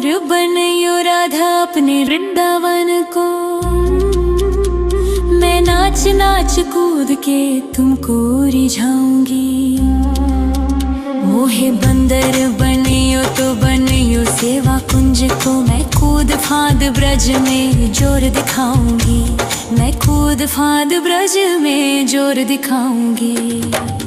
मोर बनियो राधा अपने वृंदावन को। मैं नाच नाच कूद के तुमको रिझाऊंगी। मोहे बंदर बनियो तो बनियो सेवा कुंज को। मैं कूद फांद ब्रज में जोर दिखाऊंगी। मैं कूद फांद ब्रज में जोर दिखाऊंगी।